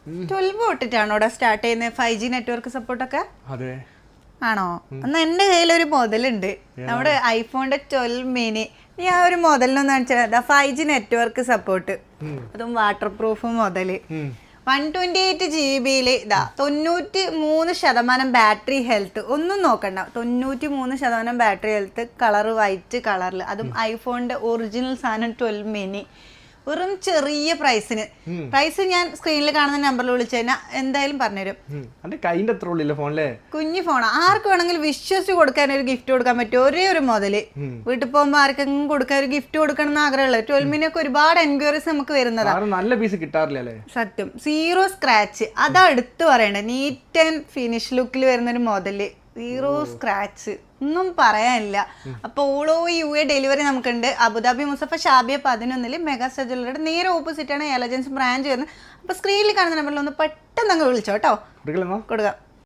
12 തൊട്ടിട്ടാണോ ഇവിടെ സ്റ്റാർട്ട് ചെയ്യുന്നത് 5G network സപ്പോർട്ടൊക്കെ? അതെ. ആണോ? എന്നാ എൻ്റെ കയ്യിലൊരു മോഡലുണ്ട്, നമ്മുടെ ഐഫോണിന്റെ 12 മിനി. നീ ആ ഒരു മോഡലിനൊന്ന് കാണിച്ചാൽ 5G നെറ്റ്വർക്ക് സപ്പോർട്ട്, അതും വാട്ടർ പ്രൂഫ് മോഡല്. 128 GB ഇതാ 93% ബാറ്ററി ഹെൽത്ത്. ഒന്നും നോക്കണ്ട, 93% ബാറ്ററി ഹെൽത്ത്, കളർ വൈറ്റ് കളറിൽ, അതും ഐഫോണിന്റെ ഒറിജിനൽ സാധനം 12 മിനി. വെറും ചെറിയ പ്രൈസിന്. പ്രൈസ് ഞാൻ സ്ക്രീനിൽ കാണുന്ന നമ്പറിൽ വിളിച്ചു കഴിഞ്ഞാൽ എന്തായാലും പറഞ്ഞുതരും. കുഞ്ഞു ഫോണാ, ആർക്ക് വേണമെങ്കിലും വിശ്വസിച്ച് കൊടുക്കാൻ ഒരു ഗിഫ്റ്റ് കൊടുക്കാൻ പറ്റും. ഒരേ ഒരു മുതല് വീട്ടിൽ പോകുമ്പോൾ ആർക്കെങ്കിലും കൊടുക്കാൻ ഒരു ഗിഫ്റ്റ് കൊടുക്കണം എന്ന് ആഗ്രഹമുള്ളത്. 12 മിനിയൊക്കെ ഒരുപാട് എൻക്വയറീസ് നമുക്ക് വരുന്നതാണ്. നല്ല പീസ് കിട്ടാറില്ലേ? സത്യം, 0 സ്ക്രാച്ച്. അതാ എടുത്ത് പറയണ്ടേ, നീറ്റ് ആൻഡ് ഫിനിഷ് ലുക്കിൽ വരുന്നൊരു മോഡല്, 0 സ്ക്രാച്ച്, ഒന്നും പറയാനില്ല. അപ്പോൾ ഓൾ ഓവർ UAE ഡെലിവറി നമുക്കുണ്ട്. Abu Dhabi Musaffah Shabiya 11 mega star ജ്വല്ലറിയുടെ നേരെ ഓപ്പോസിറ്റാണ് എലജൻസ് ബ്രാഞ്ച് വരുന്നത്. അപ്പോൾ സ്ക്രീനിൽ കാണുന്ന നമ്പറിൽ ഒന്ന് പെട്ടെന്ന് അങ്ങ് വിളിച്ചോ കേട്ടോ, കൊടുക്കാം.